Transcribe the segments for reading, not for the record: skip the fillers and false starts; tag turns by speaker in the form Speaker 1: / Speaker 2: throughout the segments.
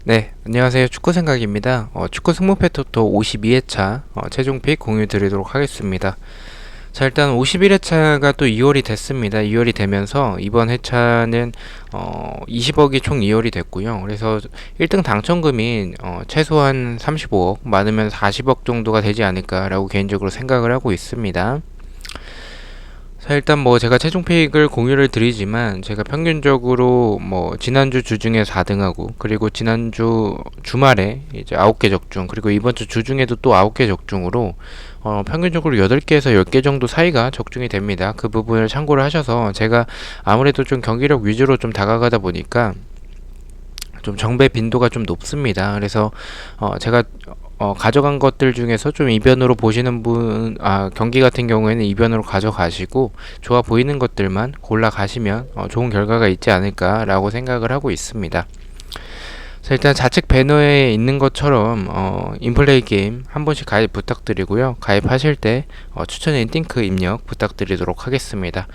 Speaker 1: 네, 안녕하세요. 축구생각입니다. 축구 승무패 토토 52회차 최종 픽 공유 드리도록 하겠습니다. 자, 일단 51회차가 또 2월이 됐습니다. 2월이 되면서 이번 회차는 20억이 총 2월이 됐고요. 그래서 1등 당첨금이 최소한 35억, 많으면 40억 정도가 되지 않을까라고 개인적으로 생각을 하고 있습니다. 자, 일단 뭐 제가 최종 픽을 공유를 드리지만 제가 평균적으로 뭐 지난주 주중에 4등하고 그리고 지난주 주말에 이제 9개 적중 그리고 이번 주 주중에도 또 9개 적중으로 평균적으로 8개에서 10개 정도 사이가 적중이 됩니다. 그 부분을 참고를 하셔서 제가 아무래도 좀 경기력 위주로 좀 다가가다 보니까 좀 정배 빈도가 좀 높습니다. 그래서 제가 가져간 것들 중에서 좀 이변으로 보시는 경기 같은 경우에는 이변으로 가져가시고 좋아 보이는 것들만 골라 가시면 좋은 결과가 있지 않을까라고 생각을 하고 있습니다. 자, 일단 좌측 배너에 있는 것처럼 인플레이 게임 한 번씩 가입 부탁드리고요. 가입하실 때 추천인 띵크 입력 부탁드리도록 하겠습니다.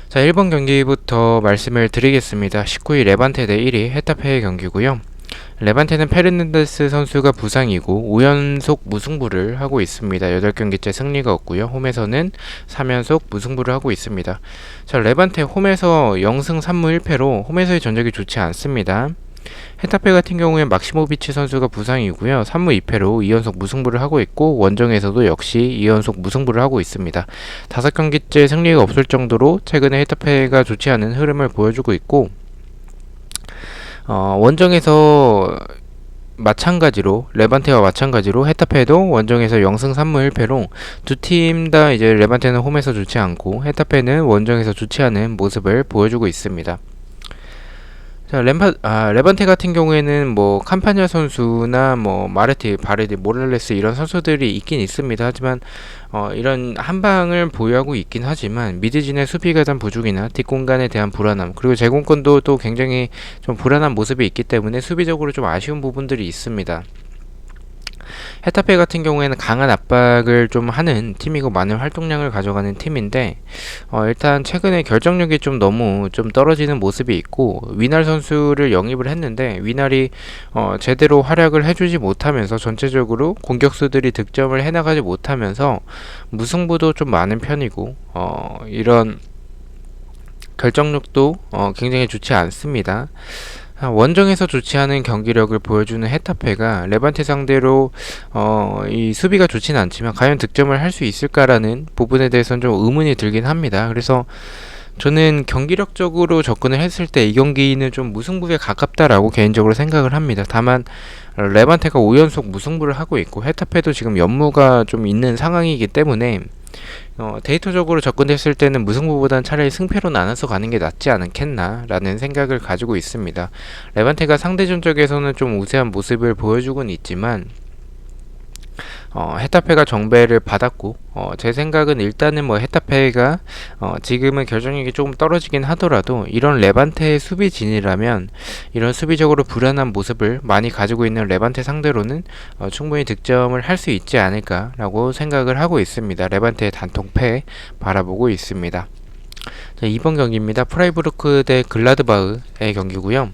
Speaker 1: 자, 1번 경기부터 말씀을 드리겠습니다. 19일 레반테 대 1위 헤타페의 경기고요. 레반테는 페르난데스 선수가 부상이고 5연속 무승부를 하고 있습니다. 8경기째 승리가 없고요. 홈에서는 3연속 무승부를 하고 있습니다. 자, 레반테 홈에서 0승 3무 1패로 홈에서의 전적이 좋지 않습니다. 헤타페 같은 경우에 막시모비치 선수가 부상이고요. 3무 2패로 2연속 무승부를 하고 있고 원정에서도 역시 2연속 무승부를 하고 있습니다. 5경기째 승리가 없을 정도로 최근에 헤타페가 좋지 않은 흐름을 보여주고 있고 원정에서 마찬가지로 레반테와 마찬가지로 헤타페도 원정에서 0승 3무 1패로 두 팀 다 이제 레반테는 홈에서 좋지 않고 헤타페는 원정에서 좋지 않은 모습을 보여주고 있습니다. 자, 레반테 같은 경우에는 뭐 캄파냐 선수나 뭐 마르티, 바레디, 모랄레스 이런 선수들이 있긴 있습니다. 하지만 이런 한방을 보유하고 있긴 하지만 미드진의 수비 가담 부족이나 뒷공간에 대한 불안함 그리고 제공권도 또 굉장히 좀 불안한 모습이 있기 때문에 수비적으로 좀 아쉬운 부분들이 있습니다. 헤타페 같은 경우에는 강한 압박을 좀 하는 팀이고 많은 활동량을 가져가는 팀인데 일단 최근에 결정력이 좀 너무 좀 떨어지는 모습이 있고 위날 선수를 영입을 했는데 위날이 제대로 활약을 해주지 못하면서 전체적으로 공격수들이 득점을 해나가지 못하면서 무승부도 좀 많은 편이고 이런 결정력도 굉장히 좋지 않습니다. 원정에서 좋지 않은 경기력을 보여주는 헤타페가 레반테 상대로 이 수비가 좋지는 않지만 과연 득점을 할 수 있을까라는 부분에 대해서는 좀 의문이 들긴 합니다. 그래서 저는 경기력적으로 접근을 했을 때 이 경기는 좀 무승부에 가깝다라고 개인적으로 생각을 합니다. 다만 레반테가 5연속 무승부를 하고 있고 헤타페도 지금 연무가 좀 있는 상황이기 때문에 데이터적으로 접근했을 때는 무승부보다는 차라리 승패로 나눠서 가는 게 낫지 않겠나 라는 생각을 가지고 있습니다. 레반테가 상대 전적에서는 좀 우세한 모습을 보여주고는 있지만 헤타페가 정배를 받았고 제 생각은 일단은 뭐 헤타페가 지금은 결정력이 조금 떨어지긴 하더라도 이런 레반테의 수비진이라면 이런 수비적으로 불안한 모습을 많이 가지고 있는 레반테 상대로는 충분히 득점을 할 수 있지 않을까라고 생각을 하고 있습니다. 레반테의 단통패 바라보고 있습니다. 자, 2번 경기입니다. 프라이부르크 대 글라드바흐의 경기고요.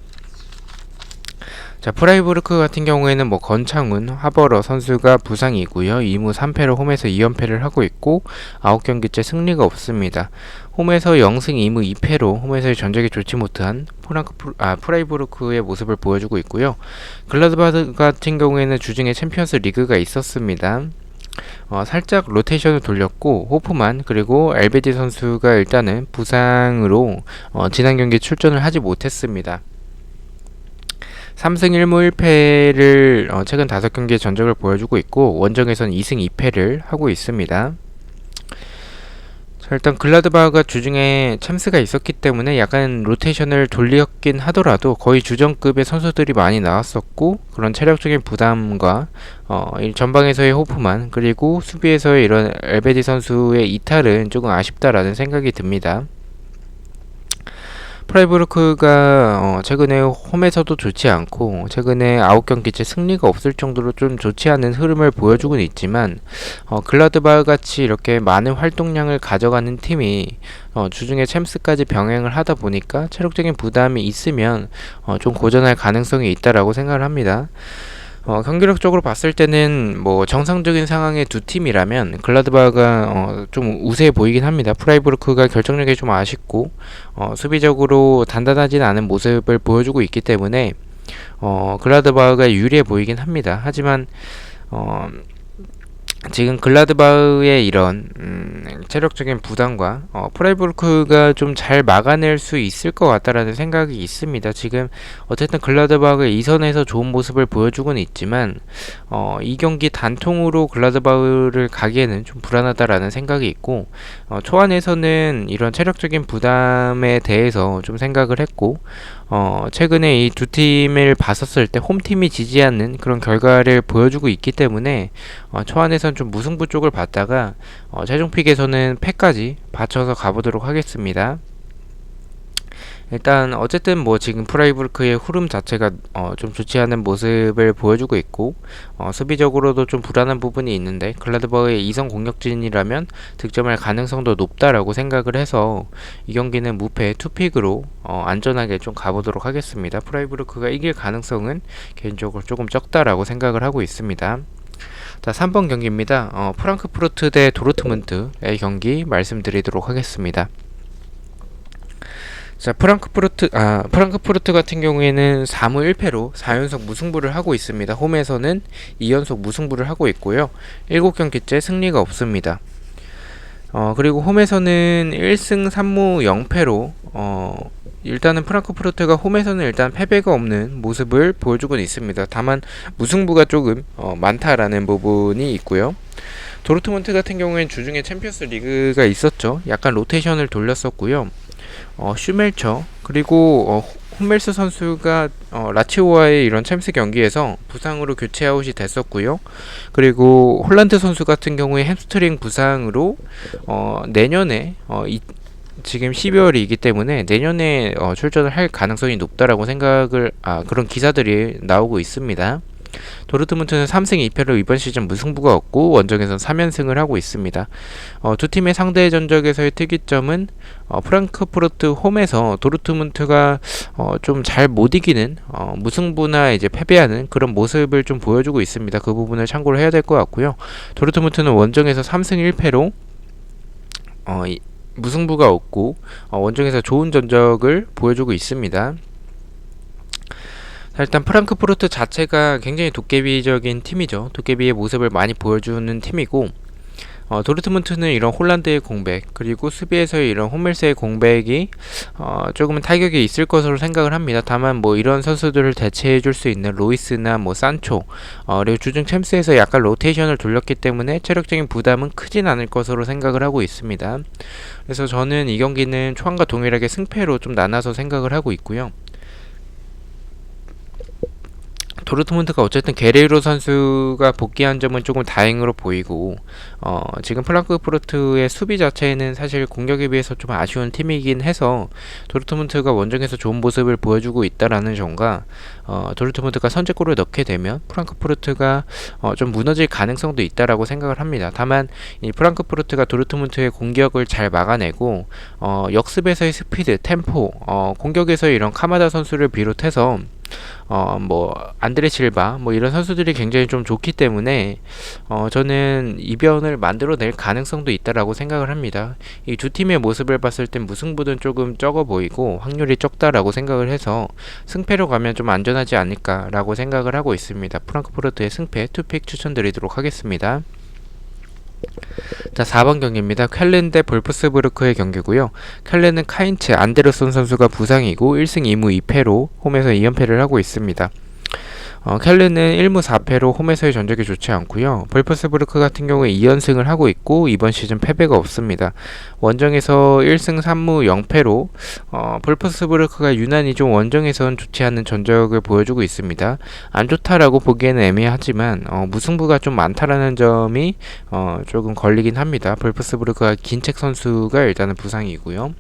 Speaker 1: 자, 프라이부르크 같은 경우에는 뭐 건창훈, 하버러 선수가 부상이고요. 2무 3패로 홈에서 2연패를 하고 있고 9경기째 승리가 없습니다. 홈에서 0승 2무 2패로 홈에서의 전적이 좋지 못한 프라이부르크의 모습을 보여주고 있고요. 글라드바흐 같은 경우에는 주중에 챔피언스 리그가 있었습니다. 살짝 로테이션을 돌렸고 호프만 그리고 엘베디 선수가 일단은 부상으로 지난 경기에 출전을 하지 못했습니다. 3승 1무 1패를 최근 5경기의 전적을 보여주고 있고 원정에선 2승 2패를 하고 있습니다. 자, 일단 글라드바흐가 주중에 챔스가 있었기 때문에 약간 로테이션을 돌렸긴 하더라도 거의 주전급의 선수들이 많이 나왔었고 그런 체력적인 부담과 전방에서의 호프만 그리고 수비에서의 이런 엘베디 선수의 이탈은 조금 아쉽다라는 생각이 듭니다. 프라이부르크가 최근에 홈에서도 좋지 않고 최근에 9경기째 승리가 없을 정도로 좀 좋지 않은 흐름을 보여주고는 있지만 글라드바흐 같이 이렇게 많은 활동량을 가져가는 팀이 주중에 챔스까지 병행을 하다 보니까 체력적인 부담이 있으면 좀 고전할 가능성이 있다라고 생각을 합니다. 경기력적으로 봤을 때는 뭐 정상적인 상황의 두 팀이라면 글라드바흐가 좀 우세해 보이긴 합니다. 프라이부르크가 결정력이 좀 아쉽고 수비적으로 단단하진 않은 모습을 보여주고 있기 때문에 글라드바흐가 유리해 보이긴 합니다. 하지만 지금 글라드바흐의 이런 체력적인 부담과 프라이부르크가 좀 잘 막아낼 수 있을 것 같다라는 생각이 있습니다. 지금 어쨌든 글라드바흐가 2선에서 좋은 모습을 보여주고는 있지만 이 경기 단통으로 글라드바흐를 가기에는 좀 불안하다라는 생각이 있고 초안에서는 이런 체력적인 부담에 대해서 좀 생각을 했고 최근에 이 두 팀을 봤었을 때 홈팀이 지지 않는 그런 결과를 보여주고 있기 때문에 초안에선 좀 무승부 쪽을 봤다가 최종 픽에서는 패까지 받쳐서 가보도록 하겠습니다. 일단 어쨌든 뭐 지금 프라이부르크의 흐름 자체가 좀 좋지 않은 모습을 보여주고 있고 수비적으로도 좀 불안한 부분이 있는데 글라드바흐의 2선 공격진이라면 득점할 가능성도 높다라고 생각을 해서 이 경기는 무패 투픽으로 안전하게 좀 가보도록 하겠습니다. 프라이부르크가 이길 가능성은 개인적으로 조금 적다라고 생각을 하고 있습니다. 자, 3번 경기입니다. 프랑크푸르트 대 도르트문트의 경기 말씀드리도록 하겠습니다. 자, 프랑크푸르트 같은 경우에는 3무 1패로 4연속 무승부를 하고 있습니다. 홈에서는 2연속 무승부를 하고 있고요. 7경기째 승리가 없습니다. 그리고 홈에서는 1승 3무 0패로 일단은 프랑크푸르트가 홈에서는 일단 패배가 없는 모습을 보여주고 있습니다. 다만 무승부가 조금 많다라는 부분이 있고요. 도르트문트 같은 경우에는 주중에 챔피언스 리그가 있었죠. 약간 로테이션을 돌렸었고요. 슈멜처 그리고 홈멜스 선수가 라치오와의 이런 챔스 경기에서 부상으로 교체 아웃이 됐었고요. 그리고 홀란드 선수 같은 경우에 햄스트링 부상으로 내년에 지금 12월이기 때문에 내년에 출전을 할 가능성이 높다라고 그런 기사들이 나오고 있습니다. 도르트문트는 3승 2패로 이번 시즌 무승부가 없고 원정에선 3연승을 하고 있습니다. 두 팀의 상대 전적에서의 특이점은 프랑크푸르트 홈에서 도르트문트가 좀 잘 못 이기는 무승부나 이제 패배하는 그런 모습을 좀 보여주고 있습니다. 그 부분을 참고를 해야 될 것 같고요. 도르트문트는 원정에서 3승 1패로 무승부가 없고 원정에서 좋은 전적을 보여주고 있습니다. 일단 프랑크푸르트 자체가 굉장히 도깨비적인 팀이죠. 도깨비의 모습을 많이 보여주는 팀이고 도르트문트는 이런 홀란드의 공백 그리고 수비에서의 이런 홈멜스의 공백이 조금은 타격이 있을 것으로 생각을 합니다. 다만 뭐 이런 선수들을 대체해 줄 수 있는 로이스나 뭐 산초 그리고 주중 챔스에서 약간 로테이션을 돌렸기 때문에 체력적인 부담은 크진 않을 것으로 생각을 하고 있습니다. 그래서 저는 이 경기는 초안과 동일하게 승패로 좀 나눠서 생각을 하고 있고요. 도르트문트가 어쨌든 게레이로 선수가 복귀한 점은 조금 다행으로 보이고 지금 프랑크푸르트의 수비 자체는 사실 공격에 비해서 좀 아쉬운 팀이긴 해서 도르트문트가 원정에서 좋은 모습을 보여주고 있다라는 점과 도르트문트가 선제골을 넣게 되면 프랑크푸르트가 좀 무너질 가능성도 있다라고 생각을 합니다. 다만 이 프랑크푸르트가 도르트문트의 공격을 잘 막아내고 역습에서의 스피드, 템포, 공격에서의 이런 카마다 선수를 비롯해서 뭐 안드레 실바 뭐 이런 선수들이 굉장히 좀 좋기 때문에 저는 이변을 만들어낼 가능성도 있다라고 생각을 합니다. 이 두 팀의 모습을 봤을 땐 무승부는 조금 적어 보이고 확률이 적다라고 생각을 해서 승패로 가면 좀 안전하지 않을까라고 생각을 하고 있습니다. 프랑크푸르트의 승패 투픽 추천드리도록 하겠습니다. 자, 4번 경기입니다. 쾰른 대 볼프스부르크의 경기고요. 쾰른은 카인츠 안데르손 선수가 부상이고 1승 2무 2패로 홈에서 2연패를 하고 있습니다. 쾰른은 1무 4패로 홈에서의 전적이 좋지 않고요. 볼프스부르크 같은 경우에 2연승을 하고 있고 이번 시즌 패배가 없습니다. 원정에서 1승 3무 0패로 볼프스부르크가 유난히 좀 원정에선 좋지 않은 전적을 보여주고 있습니다. 안 좋다라고 보기에는 애매하지만 무승부가 좀 많다라는 점이 조금 걸리긴 합니다. 볼프스부르크가 긴책 선수가 일단은 부상이고요.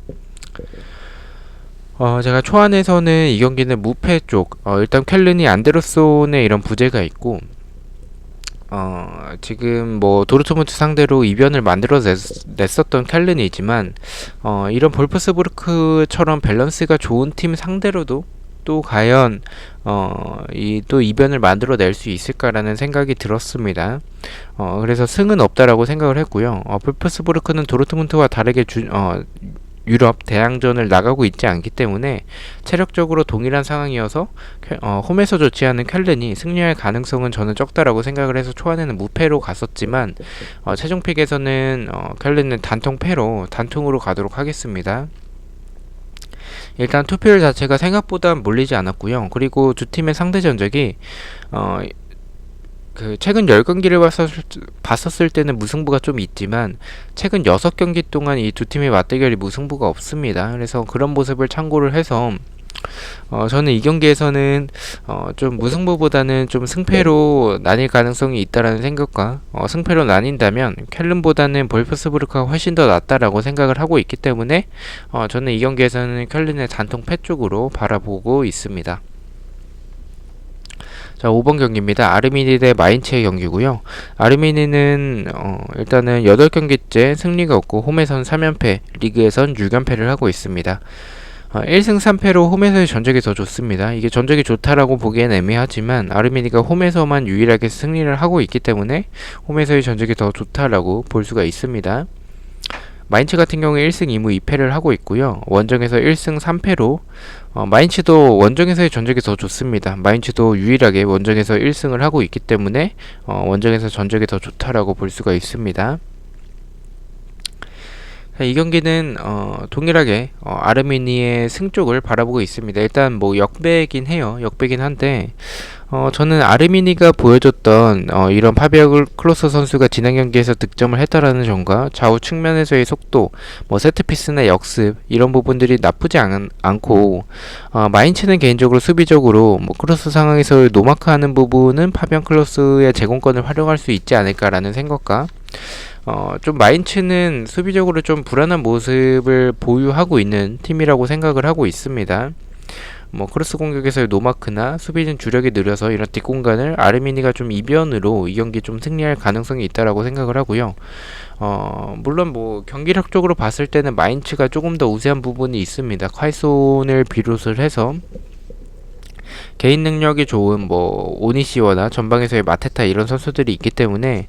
Speaker 1: 제가 초안에서는 이 경기는 무패 쪽, 일단 켈른이 안데르손의 이런 부재가 있고, 지금 뭐 도르트문트 상대로 이변을 냈었던 켈른이지만, 이런 볼프스부르크처럼 밸런스가 좋은 팀 상대로도 또 과연 이 또 이변을 만들어낼 수 있을까라는 생각이 들었습니다. 그래서 승은 없다라고 생각을 했고요. 볼프스부르크는 도르트문트와 다르게 유럽 대항전을 나가고 있지 않기 때문에 체력적으로 동일한 상황이어서 홈에서 좋지 않은 켈른이 승리할 가능성은 저는 적다라고 생각을 해서 초안에는 무패로 갔었지만 최종 픽에서는 켈른은 단통으로 가도록 하겠습니다. 일단 투표율 자체가 생각보다 몰리지 않았고요. 그리고 두 팀의 상대 전적이 최근 10경기를 봤었을 때는 무승부가 좀 있지만 최근 6경기 동안 이 두 팀의 맞대결이 무승부가 없습니다. 그래서 그런 모습을 참고를 해서 저는 이 경기에서는 좀 무승부보다는 좀 승패로 나뉠 가능성이 있다라는 생각과 승패로 나뉜다면 켈른보다는 볼프스부르크가 훨씬 더 낫다라고 생각을 하고 있기 때문에 저는 이 경기에서는 켈른의 단통 패 쪽으로 바라보고 있습니다. 자, 5번 경기입니다. 아르미니 대 마인츠의 경기고요. 아르미니는 일단은 8경기째 승리가 없고 홈에선 3연패, 리그에선 6연패를 하고 있습니다. 1승 3패로 홈에서의 전적이 더 좋습니다. 이게 전적이 좋다라고 보기엔 애매하지만 아르미니가 홈에서만 유일하게 승리를 하고 있기 때문에 홈에서의 전적이 더 좋다라고 볼 수가 있습니다. 마인츠 같은 경우에 1승 2무 2패를 하고 있고요. 원정에서 1승 3패로 마인츠도 원정에서의 전적이 더 좋습니다. 마인츠도 유일하게 원정에서 1승을 하고 있기 때문에 원정에서 전적이 더 좋다라고 볼 수가 있습니다. 이 경기는 동일하게 아르미니의 승 쪽을 바라보고 있습니다. 일단 뭐 역배긴 해요. 역배긴 한데 저는 아르미니가 보여줬던 이런 파비아 클로스 선수가 지난 경기에서 득점을 했다라는 점과 좌우 측면에서의 속도, 뭐 세트피스나 역습 이런 부분들이 나쁘지 않고 마인츠는 개인적으로 수비적으로 뭐 크로스 상황에서 노마크하는 부분은 파비안 클로스의 제공권을 활용할 수 있지 않을까라는 생각과 좀 마인츠는 수비적으로 좀 불안한 모습을 보유하고 있는 팀이라고 생각을 하고 있습니다. 뭐 크로스 공격에서의 노마크나 수비진 주력이 느려서 이런 뒷공간을 아르미니가 좀 이변으로 이 경기 좀 승리할 가능성이 있다라고 생각을 하고요. 물론 뭐 경기력적으로 봤을 때는 마인츠가 조금 더 우세한 부분이 있습니다. 콰이손을 비롯을 해서 개인 능력이 좋은 뭐 오니시워나 전방에서의 마테타 이런 선수들이 있기 때문에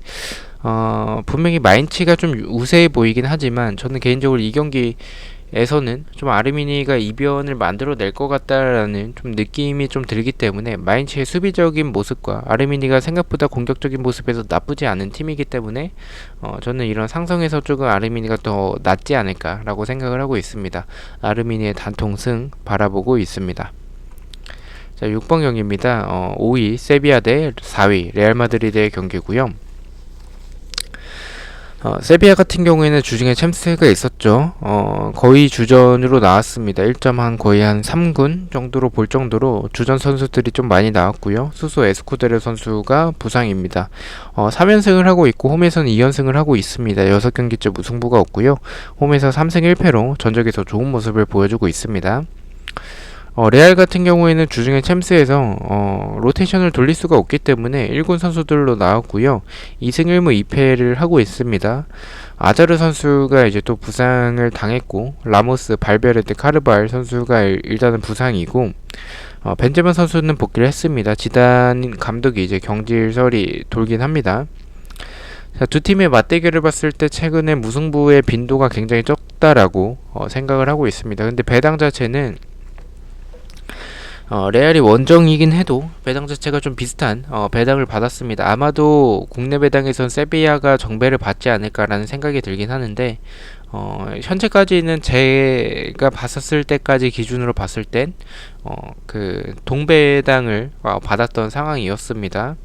Speaker 1: 분명히 마인츠가 좀 우세해 보이긴 하지만 저는 개인적으로 이 경기에서는 좀 아르미니가 이변을 만들어낼 것 같다라는 좀 느낌이 좀 들기 때문에 마인츠의 수비적인 모습과 아르미니가 생각보다 공격적인 모습에서 나쁘지 않은 팀이기 때문에 저는 이런 상성에서 조금 아르미니가 더 낫지 않을까라고 생각을 하고 있습니다. 아르미니의 단통승 바라보고 있습니다. 자, 6번 경기입니다. 5위 세비야 대 4위 레알 마드리드의 경기고요. 세비야 같은 경우에는 주중에 챔스가 있었죠. 거의 주전으로 나왔습니다. 1점 거의 한 3군 정도로 볼 정도로 주전 선수들이 좀 많이 나왔고요. 수소 에스쿠데르 선수가 부상입니다. 3연승을 하고 있고 홈에서는 2연승을 하고 있습니다. 6경기째 무승부가 없고요. 홈에서 3승 1패로 전적이 더 좋은 모습을 보여주고 있습니다. 레알 같은 경우에는 주중에 챔스에서 로테이션을 돌릴 수가 없기 때문에 1군 선수들로 나왔고요. 2승 1무 2패를 하고 있습니다. 아자르 선수가 이제 또 부상을 당했고 라모스, 발베르데, 카르발 선수가 일단은 부상이고 벤제마 선수는 복귀를 했습니다. 지단 감독이 이제 경질설이 돌긴 합니다. 자, 두 팀의 맞대결을 봤을 때 최근에 무승부의 빈도가 굉장히 적다라고 생각을 하고 있습니다. 근데 배당 자체는 레알이 원정이긴 해도 배당 자체가 좀 비슷한 배당을 받았습니다. 아마도 국내 배당에선 세비야가 정배를 받지 않을까라는 생각이 들긴 하는데 현재까지는 제가 봤었을 때까지 기준으로 봤을 땐 그 동배당을 받았던 상황이었습니다.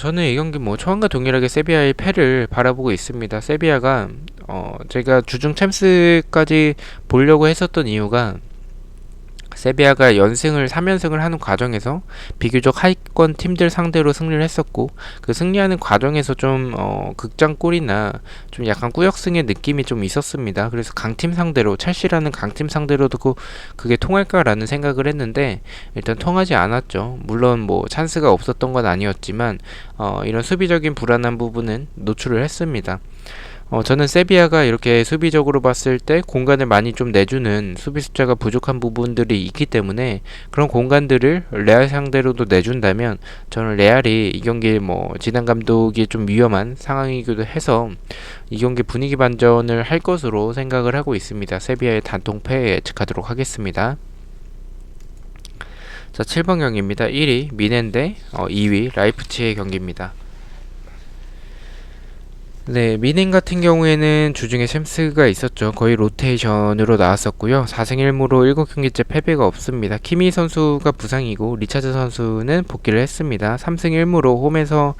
Speaker 1: 저는 이 경기 뭐 초안과 동일하게 세비야의 패를 바라보고 있습니다. 세비야가 제가 주중 챔스까지 보려고 했었던 이유가 세비야가 연승을 3연승을 하는 과정에서 비교적 하위권 팀들 상대로 승리를 했었고, 그 승리하는 과정에서 좀 극장골이나 좀 약간 꾸역승의 느낌이 좀 있었습니다. 그래서 강팀 상대로, 첼시라는 강팀 상대로도 그게 통할까라는 생각을 했는데 일단 통하지 않았죠. 물론 뭐 찬스가 없었던 건 아니었지만 이런 수비적인 불안한 부분은 노출을 했습니다. 저는 세비야가 이렇게 수비적으로 봤을 때 공간을 많이 좀 내주는 수비 숫자가 부족한 부분들이 있기 때문에 그런 공간들을 레알 상대로도 내준다면 저는 레알이 이 경기 뭐 지단 감독이 좀 위험한 상황이기도 해서 이 경기 분위기 반전을 할 것으로 생각을 하고 있습니다. 세비야의 단통패 예측하도록 하겠습니다. 자, 7번 경기입니다. 1위 미넨 대 2위 라이프치히의 경기입니다. 네, 미넨 같은 경우에는 주중에 챔스가 있었죠. 거의 로테이션으로 나왔었고요. 4승 1무로 7경기째 패배가 없습니다. 키미 선수가 부상이고 리차드 선수는 복귀를 했습니다. 3승 1무로 홈에서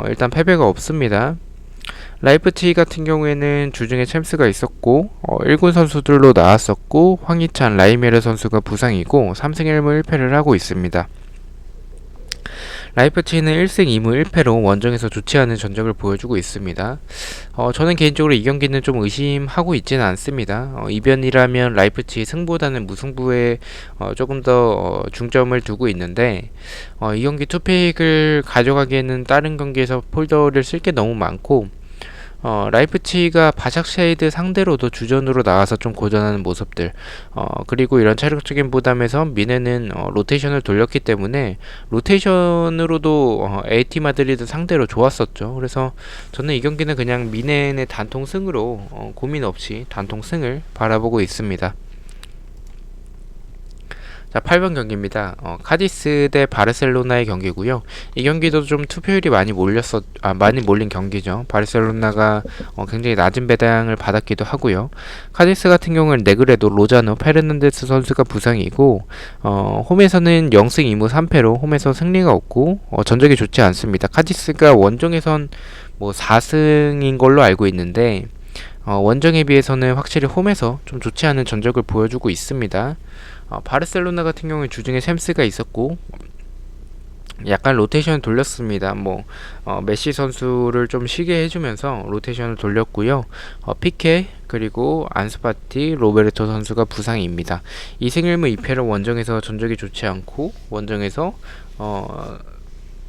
Speaker 1: 일단 패배가 없습니다. 라이프치히 같은 경우에는 주중에 챔스가 있었고 1군 선수들로 나왔었고 황희찬, 라이메르 선수가 부상이고 3승 1무 1패를 하고 있습니다. 라이프치히는 1승 2무 1패로 원정에서 좋지 않은 전적을 보여주고 있습니다. 저는 개인적으로 이 경기는 좀 의심하고 있지는 않습니다. 이변이라면 라이프치히 승보다는 무승부에 조금 더 중점을 두고 있는데 이 경기 투픽을 가져가기에는 다른 경기에서 폴더를 쓸 게 너무 많고 라이프치히가 바샥샤히드 상대로도 주전으로 나와서 좀 고전하는 모습들 그리고 이런 체력적인 부담에서 미네는 로테이션을 돌렸기 때문에 로테이션으로도 AT 마드리드 상대로 좋았었죠. 그래서 저는 이 경기는 그냥 미네의 단통승으로 고민 없이 단통승을 바라보고 있습니다. 자, 8번 경기입니다. 카디스 대 바르셀로나의 경기고요. 이 경기도 좀 투표율이 많이 몰린 경기죠. 바르셀로나가 굉장히 낮은 배당을 받았기도 하고요. 카디스 같은 경우는 네그레도, 로자노, 페르난데스 선수가 부상이고 홈에서는 0승 2무 3패로 홈에서 승리가 없고 전적이 좋지 않습니다. 카디스가 원정에선 뭐 4승인 걸로 알고 있는데 원정에 비해서는 확실히 홈에서 좀 좋지 않은 전적을 보여주고 있습니다. 바르셀로나 같은 경우에 주중에 챔스가 있었고 약간 로테이션을 돌렸습니다. 메시 선수를 좀 쉬게 해주면서 로테이션을 돌렸고요. 피케 그리고 안수파티, 로베르토 선수가 부상입니다. 2승 1무 2패로 원정에서 전적이 좋지 않고 원정에서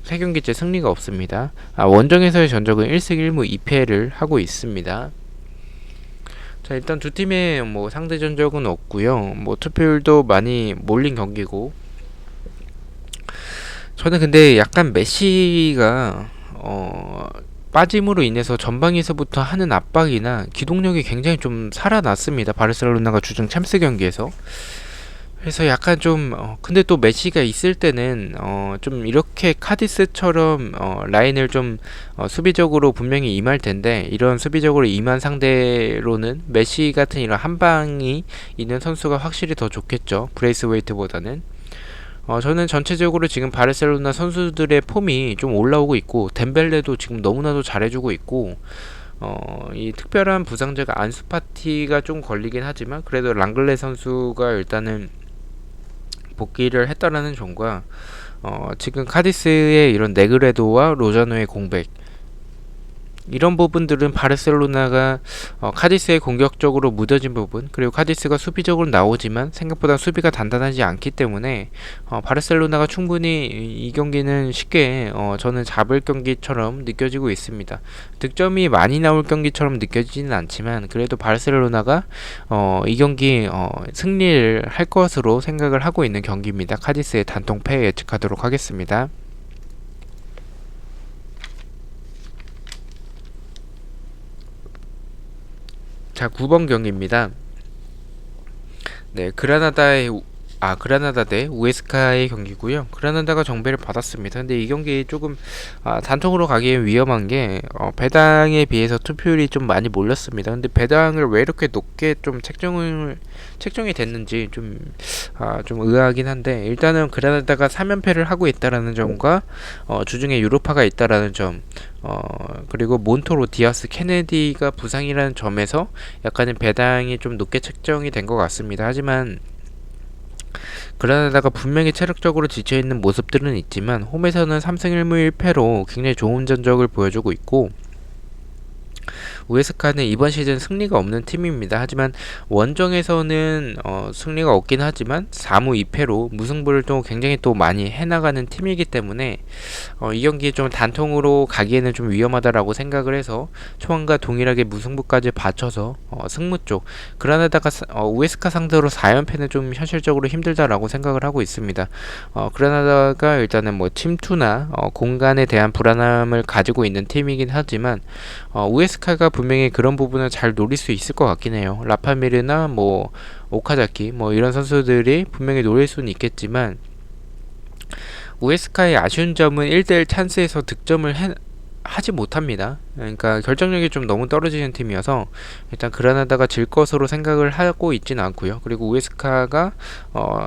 Speaker 1: 3경기째 승리가 없습니다. 원정에서의 전적은 1승 1무 2패를 하고 있습니다. 자, 일단 두 팀의 상대 전적은 없고요. 투표율도 많이 몰린 경기고. 저는 근데 약간 메시가 빠짐으로 인해서 전방에서부터 하는 압박이나 기동력이 굉장히 좀 살아났습니다. 바르셀로나가 주중 챔스 경기에서. 그래서 약간 좀 근데 또 메시가 있을 때는 좀 이렇게 카디스처럼 라인을 좀 수비적으로 분명히 임할 텐데 이런 수비적으로 임한 상대로는 메시 같은 이런 한방이 있는 선수가 확실히 더 좋겠죠. 브레이스웨이트보다는. 저는 전체적으로 지금 바르셀로나 선수들의 폼이 좀 올라오고 있고 덴벨레도 지금 너무나도 잘해주고 있고 이 특별한 부상자가 안수파티가 좀 걸리긴 하지만 그래도 랑글레 선수가 일단은 복귀를 했다라는 점과 지금 카디스의 이런 네그레도와 로자노의 공백 이런 부분들은 바르셀로나가 카디스의 공격적으로 무뎌진 부분 그리고 카디스가 수비적으로 나오지만 생각보다 수비가 단단하지 않기 때문에 바르셀로나가 충분히 이 경기는 쉽게 저는 잡을 경기처럼 느껴지고 있습니다. 득점이 많이 나올 경기처럼 느껴지지는 않지만 그래도 바르셀로나가 이 경기 승리를 할 것으로 생각을 하고 있는 경기입니다. 카디스의 단통패 예측하도록 하겠습니다. 자, 9번 경기입니다. 네, 그라나다 대 우에스카의 경기고요. 그라나다가 정배를 받았습니다. 근데 이 경기 조금 단통으로 가기엔 위험한 게 배당에 비해서 투표율이 좀 많이 몰렸습니다. 근데 배당을 왜 이렇게 높게 좀 책정이 됐는지 좀 의아하긴 한데 일단은 그라나다가 3연패를 하고 있다라는 점과 주중에 유로파가 있다라는 점 그리고 몬토로, 디아스, 케네디가 부상이라는 점에서 약간은 배당이 좀 높게 책정이 된 것 같습니다. 하지만 그라나다가 분명히 체력적으로 지쳐있는 모습들은 있지만 홈에서는 3승 1무 1패로 굉장히 좋은 전적을 보여주고 있고, 우에스카는 이번 시즌 승리가 없는 팀입니다. 하지만 원정에서는 승리가 없긴 하지만 4무 2패로 무승부를 또 굉장히 또 많이 해나가는 팀이기 때문에 이 경기에 좀 단통으로 가기에는 좀 위험하다라고 생각을 해서 초반과 동일하게 무승부까지 받쳐서 승무 쪽 그라나다가 우에스카 상대로 4연패는 좀 현실적으로 힘들다라고 생각을 하고 있습니다. 그라나다가 일단은 뭐 침투나 공간에 대한 불안함을 가지고 있는 팀이긴 하지만 우에스카가 분명히 그런 부분을 잘 노릴 수 있을 것 같긴 해요. 라파미르나 뭐 오카자키 뭐 이런 선수들이 분명히 노릴 수는 있겠지만, 우에스카의 아쉬운 점은 1대1 찬스에서 득점을 하지 못합니다. 그러니까 결정력이 좀 너무 떨어지는 팀이어서 일단 그라나다가 질 것으로 생각을 하고 있지는 않고요. 그리고 우에스카가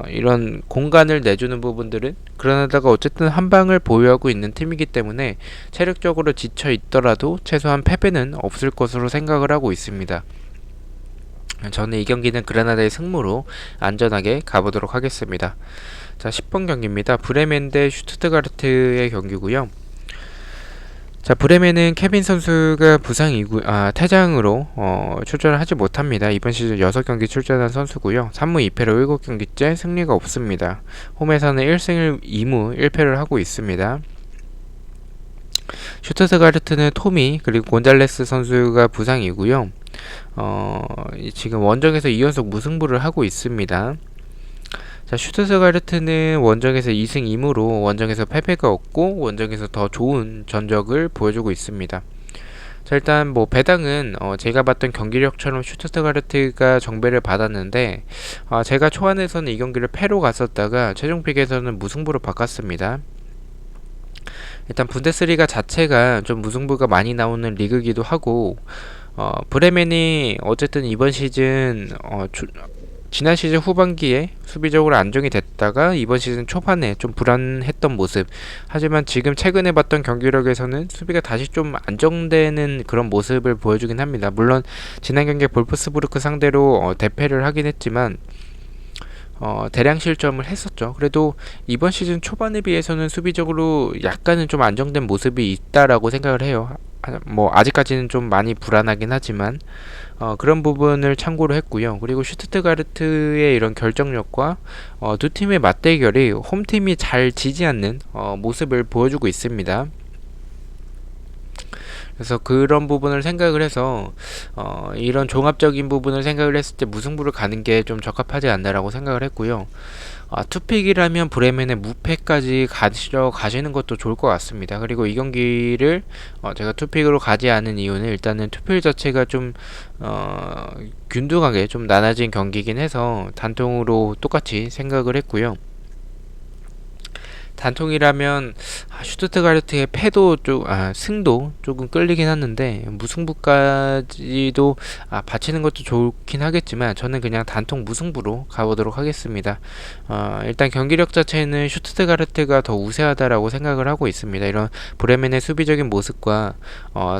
Speaker 1: 이런 공간을 내주는 부분들은 그라나다가 어쨌든 한 방을 보유하고 있는 팀이기 때문에 체력적으로 지쳐 있더라도 최소한 패배는 없을 것으로 생각을 하고 있습니다. 저는 이 경기는 그라나다의 승무로 안전하게 가보도록 하겠습니다. 자, 10번 경기입니다. 브레멘 대 슈투트가르트의 경기고요. 자, 브레멘은 케빈 선수가 퇴장으로 출전을 하지 못합니다. 이번 시즌 6경기 출전한 선수고요. 3무 2패로 7경기째 승리가 없습니다. 홈에서는 1승 2무 1패를 하고 있습니다. 슈투트가르트는 토미 그리고 곤잘레스 선수가 부상이고요. 지금 원정에서 2연속 무승부를 하고 있습니다. 자, 슈투트가르트는 원정에서 2승 2무로 원정에서 패배가 없고 원정에서 더 좋은 전적을 보여주고 있습니다. 자, 일단 뭐 배당은 제가 봤던 경기력처럼 슈투트가르트가 정배를 받았는데, 제가 초안에서는 이 경기를 패로 갔었다가 최종픽에서는 무승부로 바꿨습니다. 일단 분데스리가 자체가 좀 무승부가 많이 나오는 리그이기도 하고, 브레멘이 어쨌든 이번 시즌 지난 시즌 후반기에 수비적으로 안정이 됐다가 이번 시즌 초반에 좀 불안했던 모습, 하지만 지금 최근에 봤던 경기력에서는 수비가 다시 좀 안정되는 그런 모습을 보여주긴 합니다. 물론 지난 경기에 볼프스부르크 상대로 대패를 하긴 했지만 대량 실점을 했었죠. 그래도 이번 시즌 초반에 비해서는 수비적으로 약간은 좀 안정된 모습이 있다라고 생각을 해요. 뭐 아직까지는 좀 많이 불안하긴 하지만 그런 부분을 참고로 했고요. 그리고 슈투트가르트의 이런 결정력과 두 팀의 맞대결이 홈팀이 잘 지지 않는 모습을 보여주고 있습니다. 그래서 그런 부분을 생각을 해서 이런 종합적인 부분을 생각을 했을 때 무승부를 가는 게 좀 적합하지 않나라고 생각을 했고요. 투픽이라면 브레멘의 무패까지 가시는 것도 좋을 것 같습니다. 그리고 이 경기를 제가 투픽으로 가지 않은 이유는 일단은 투필 자체가 좀 균등하게 좀 나눠진 경기이긴 해서 단통으로 똑같이 생각을 했고요. 단통이라면 슈투트가르트의 승도 조금 끌리긴 하는데 무승부까지도 바치는 것도 좋긴 하겠지만 저는 그냥 단통 무승부로 가보도록 하겠습니다. 일단 경기력 자체는 슈투트가르트가 더 우세하다라고 생각을 하고 있습니다. 이런 브레멘의 수비적인 모습과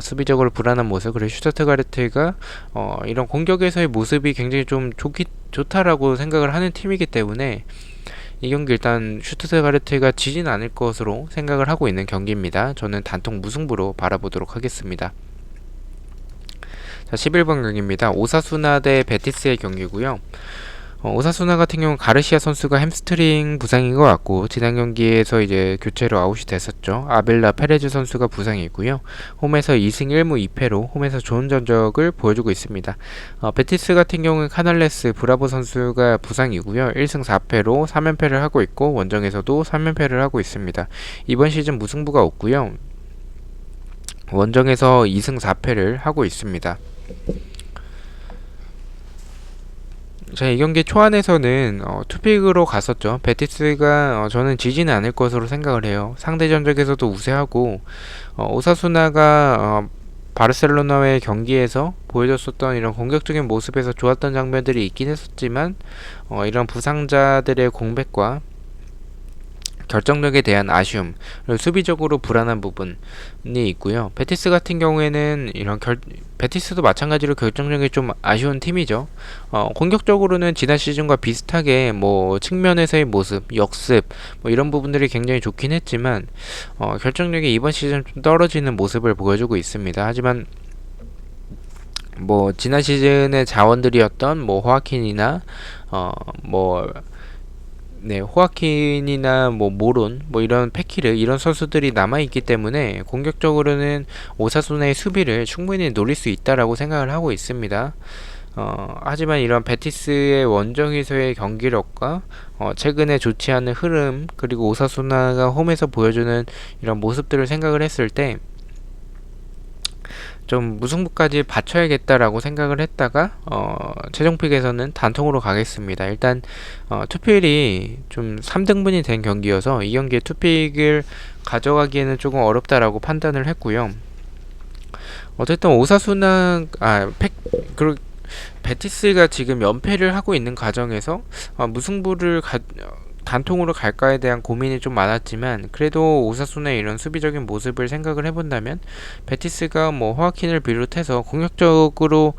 Speaker 1: 수비적으로 불안한 모습, 그리고 슈투트가르트가 이런 공격에서의 모습이 굉장히 좀 좋다라고 생각을 하는 팀이기 때문에 이 경기 일단 슈투트가르트가 지진 않을 것으로 생각을 하고 있는 경기입니다. 저는 단통 무승부로 바라보도록 하겠습니다. 자, 11번 경기입니다. 오사수나 대 베티스의 경기고요. 오사수나 같은 경우는 가르시아 선수가 햄스트링 부상인 것 같고 지난 경기에서 이제 교체로 아웃이 됐었죠. 아벨라 페레즈 선수가 부상이고요. 홈에서 2승 1무 2패로 홈에서 좋은 전적을 보여주고 있습니다. 베티스 같은 경우는 카날레스 브라보 선수가 부상이고요. 1승 4패로 3연패를 하고 있고 원정에서도 3연패를 하고 있습니다. 이번 시즌 무승부가 없고요. 원정에서 2승 4패를 하고 있습니다. 자, 이 경기 초안에서는 투픽으로 갔었죠. 베티스가 저는 지지는 않을 것으로 생각을 해요. 상대 전적에서도 우세하고 오사수나가 바르셀로나와의 경기에서 보여줬었던 이런 공격적인 모습에서 좋았던 장면들이 있긴 했었지만 이런 부상자들의 공백과 결정력에 대한 아쉬움, 그리고 수비적으로 불안한 부분이 있고요. 베티스 같은 경우에는 베티스도 마찬가지로 결정력이 좀 아쉬운 팀이죠. 공격적으로는 지난 시즌과 비슷하게 뭐 측면에서의 모습, 역습 뭐 이런 부분들이 굉장히 좋긴 했지만 결정력이 이번 시즌 좀 떨어지는 모습을 보여주고 있습니다. 하지만 뭐 지난 시즌의 자원들이었던 뭐 호아킨이나 뭐 호아킨이나 뭐 모론 뭐 이런 페키르 이런 선수들이 남아 있기 때문에 공격적으로는 오사수나의 수비를 충분히 노릴 수 있다라고 생각을 하고 있습니다. 하지만 이런 베티스의 원정에서의 경기력과 최근에 좋지 않은 흐름 그리고 오사수나가 홈에서 보여주는 이런 모습들을 생각을 했을 때 좀 무승부까지 받쳐야겠다라고 생각을 했다가 최종픽에서는 단통으로 가겠습니다. 일단 투픽이 좀 3등분이 된 경기여서 이 경기에 투픽을 가져가기에는 조금 어렵다라고 판단을 했고요. 어쨌든 오사수나 그리고 베티스가 지금 연패를 하고 있는 과정에서 무승부를 단통으로 갈까에 대한 고민이 좀 많았지만 그래도 오사수나의 이런 수비적인 모습을 생각을 해본다면 베티스가 뭐 호아킨을 비롯해서 공격적으로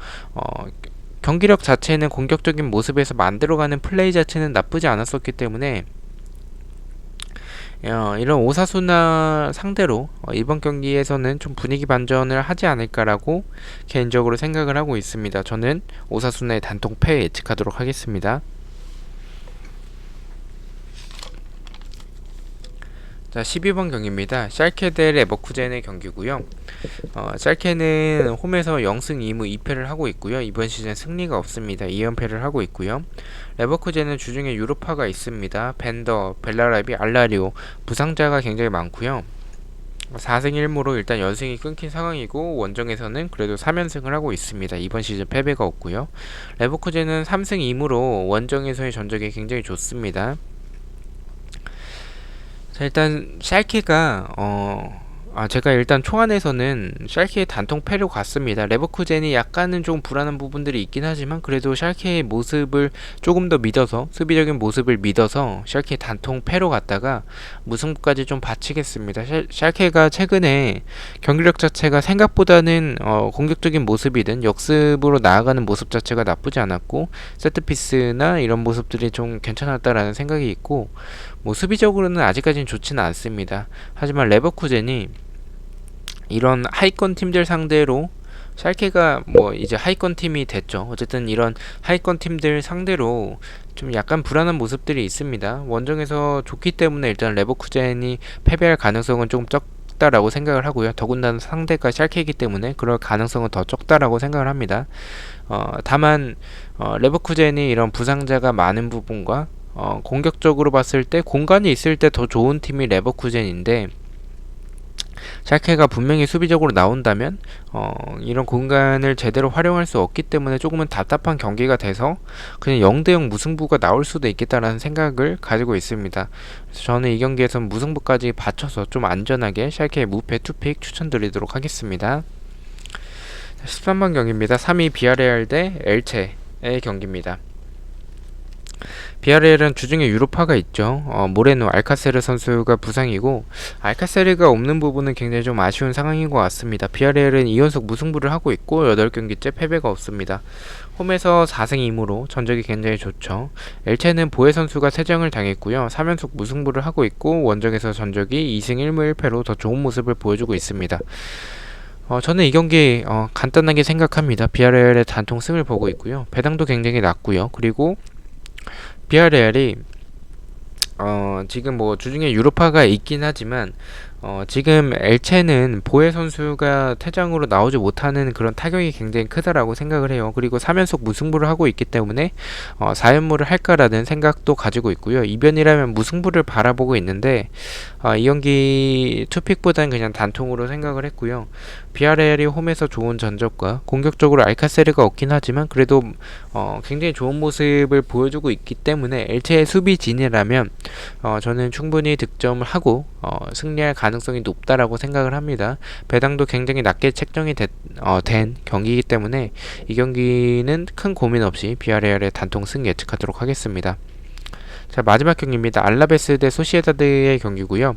Speaker 1: 경기력 자체는 공격적인 모습에서 만들어가는 플레이 자체는 나쁘지 않았었기 때문에 이런 오사수나 상대로 이번 경기에서는 좀 분위기 반전을 하지 않을까라고 개인적으로 생각을 하고 있습니다. 저는 오사수나의 단통 패 예측하도록 하겠습니다. 자, 12번 경기입니다. 샬케 대 레버쿠젠의 경기고요. 샬케는 홈에서 0승 2무 2패를 하고 있고요. 이번 시즌 승리가 없습니다. 2연패를 하고 있고요. 레버쿠젠은 주중에 유로파가 있습니다. 벤더, 벨라라비, 알라리오 부상자가 굉장히 많고요. 4승 1무로 일단 연승이 끊긴 상황이고 원정에서는 그래도 3연승을 하고 있습니다. 이번 시즌 패배가 없고요. 레버쿠젠은 3승 2무로 원정에서의 전적이 굉장히 좋습니다. 자, 일단 샬케가 제가 일단 초안에서는 샬케의 단통 패로 갔습니다. 레버쿠젠이 약간은 좀 불안한 부분들이 있긴 하지만 그래도 샬케의 모습을 조금 더 믿어서 수비적인 모습을 믿어서 샬케의 단통 패로 갔다가 무승부까지 좀 바치겠습니다. 샬케가 최근에 경기력 자체가 생각보다는 공격적인 모습이든 역습으로 나아가는 모습 자체가 나쁘지 않았고 세트피스나 이런 모습들이 좀 괜찮았다라는 생각이 있고 뭐 수비적으로는 아직까지는 좋지는 않습니다. 하지만 레버쿠젠이 이런 하위권 팀들 상대로 샬케가 뭐 이제 하위권 팀이 됐죠. 어쨌든 이런 하위권 팀들 상대로 좀 약간 불안한 모습들이 있습니다. 원정에서 좋기 때문에 일단 레버쿠젠이 패배할 가능성은 조금 적다라고 생각을 하고요. 더군다나 상대가 샬케이기 때문에 그럴 가능성은 더 적다라고 생각을 합니다. 다만 레버쿠젠이 이런 부상자가 많은 부분과 공격적으로 봤을 때 공간이 있을 때 더 좋은 팀이 레버쿠젠인데 샬케가 분명히 수비적으로 나온다면 이런 공간을 제대로 활용할 수 없기 때문에 조금은 답답한 경기가 돼서 그냥 0대0 무승부가 나올 수도 있겠다라는 생각을 가지고 있습니다. 그래서 저는 이 경기에서 무승부까지 받쳐서 좀 안전하게 샬케의 무패 투픽 추천드리도록 하겠습니다. 13번 경기입니다. 3위 비아레알 대 엘체의 경기입니다. 비아레알은 주중에 유로파가 있죠. 모레노 알카세르 선수가 부상이고 알카세르가 없는 부분은 굉장히 좀 아쉬운 상황인 것 같습니다. 비아레알은 2연속 무승부를 하고 있고 8경기째 패배가 없습니다. 홈에서 4승 2무로 전적이 굉장히 좋죠. 엘체는 보에 선수가 퇴장을 당했고요. 3연속 무승부를 하고 있고 원정에서 전적이 2승 1무 1패로 더 좋은 모습을 보여주고 있습니다. 저는 이 경기 간단하게 생각합니다. 비아레알의 단통 승을 보고 있고요. 배당도 굉장히 낮고요. 그리고 비아레알이 지금 뭐 주중에 유로파가 있긴 하지만 지금 엘체는 보에 선수가 퇴장으로 나오지 못하는 그런 타격이 굉장히 크다라고 생각을 해요. 그리고 3연속 무승부를 하고 있기 때문에 4연무를 할까라는 생각도 가지고 있고요. 이변이라면 무승부를 바라보고 있는데 이 경기 투픽보다는 그냥 단통으로 생각을 했고요. 비아레알이 홈에서 좋은 전적과 공격적으로 알카세르가 없긴 하지만 그래도 굉장히 좋은 모습을 보여주고 있기 때문에 엘체의 수비 진이라면 저는 충분히 득점을 하고 승리할 가능성이 높다라고 생각을 합니다. 배당도 굉장히 낮게 책정이 된 경기이기 때문에 이 경기는 큰 고민 없이 비아레알의 단통 승 예측하도록 하겠습니다. 자, 마지막 경기입니다. 알라베스 대 소시에다드의 경기고요.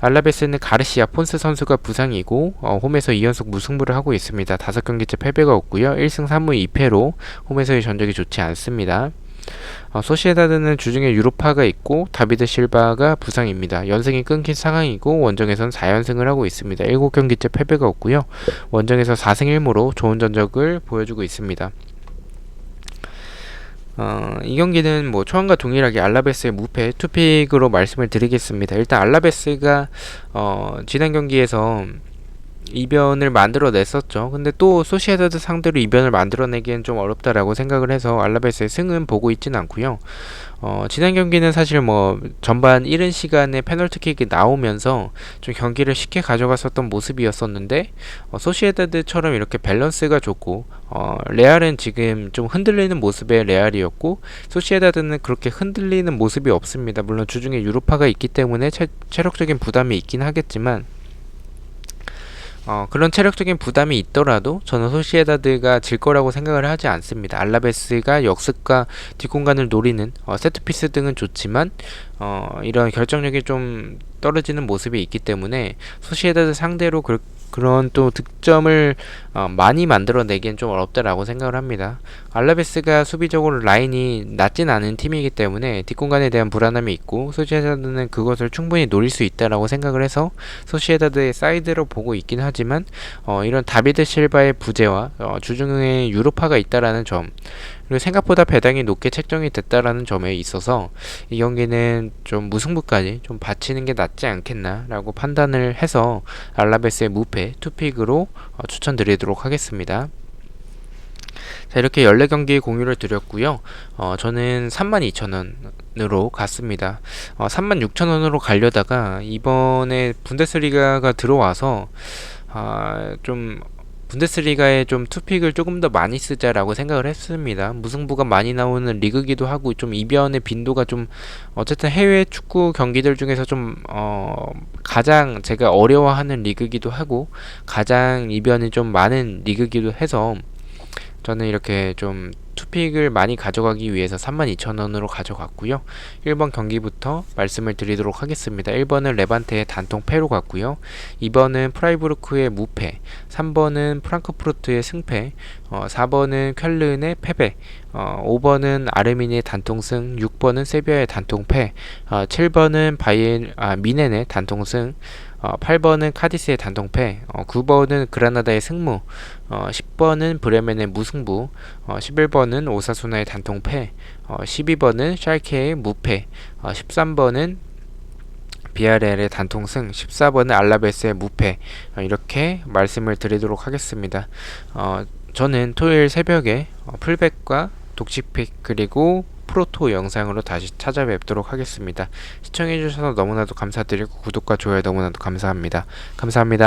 Speaker 1: 알라베스는 가르시아 폰스 선수가 부상이고 홈에서 2연속 무승부를 하고 있습니다. 5경기째 패배가 없고요. 1승 3무 2패로 홈에서의 전적이 좋지 않습니다. 소시에다드는 주중에 유로파가 있고 다비드 실바가 부상입니다. 연승이 끊긴 상황이고 원정에선 4연승을 하고 있습니다. 7경기째 패배가 없고요. 원정에서 4승 1무로 좋은 전적을 보여주고 있습니다. 이 경기는 뭐 초반과 동일하게 알라베스의 무패 투픽으로 말씀을 드리겠습니다. 일단 알라베스가 지난 경기에서 이변을 만들어냈었죠. 근데 또 소시에다드 상대로 이변을 만들어내기엔 좀 어렵다라고 생각을 해서 알라베스의 승은 보고 있진 않고요. 지난 경기는 사실 뭐 전반 이른 시간에 페널티킥이 나오면서 좀 경기를 쉽게 가져갔었던 모습이었었는데 소시에다드처럼 이렇게 밸런스가 좋고 레알은 지금 좀 흔들리는 모습의 레알이었고 소시에다드는 그렇게 흔들리는 모습이 없습니다. 물론 주중에 유로파가 있기 때문에 체력적인 부담이 있긴 하겠지만 그런 체력적인 부담이 있더라도 저는 소시에다드가 질 거라고 생각을 하지 않습니다. 알라베스가 역습과 뒷공간을 노리는 세트피스 등은 좋지만 이런 결정력이 좀 떨어지는 모습이 있기 때문에 소시에다드 상대로 그런 또 득점을 많이 만들어내기엔 좀 어렵다라고 생각을 합니다. 알라베스가 수비적으로 라인이 낮진 않은 팀이기 때문에 뒷공간에 대한 불안함이 있고 소시에다드는 그것을 충분히 노릴 수 있다라고 생각을 해서 소시에다드의 사이드로 보고 있긴 하지만 이런 다비드 실바의 부재와 주중에 유로파가 있다라는 점 그리고 생각보다 배당이 높게 책정이 됐다라는 점에 있어서 이 경기는 좀 무승부까지 좀 바치는 게 낫지 않겠나라고 판단을 해서 알라베스의 무패 투픽으로 추천드리도록 하겠습니다. 자, 이렇게 14경기 공유를 드렸고요. 저는 32,000원으로 갔습니다. 36,000원으로 가려다가 이번에 분데스리가가 들어와서 좀 분데스리가에 좀 투픽을 조금 더 많이 쓰자라고 생각을 했습니다. 무승부가 많이 나오는 리그기도 하고 좀 이변의 빈도가 좀 어쨌든 해외 축구 경기들 중에서 좀 가장 제가 어려워하는 리그기도 하고 가장 이변이 좀 많은 리그기도 해서 저는 이렇게 좀 투픽을 많이 가져가기 위해서 32,000원으로 가져갔고요. 1번 경기부터 말씀을 드리도록 하겠습니다. 1번은 레반테의 단통 패로 갔고요. 2번은 프라이부르크의 무패, 3번은 프랑크푸르트의 승패, 4번은 쾰른의 패배, 5번은 아르미니의 단통승, 6번은 세비야의 단통패, 7번은 미넨의 단통승, 8번은 카디스의 단통패, 9번은 그라나다의 승무, 10번은 브레멘의 무승부, 11번은 오사수나의 단통패, 12번은 샬케의 무패, 13번은 비아레알의 단통승, 14번은 알라베스의 무패, 이렇게 말씀을 드리도록 하겠습니다. 저는 토요일 새벽에 풀백과 독식픽 그리고 프로토 영상으로 다시 찾아뵙도록 하겠습니다. 시청해주셔서 너무나도 감사드리고 구독과 좋아요 너무나도 감사합니다. 감사합니다.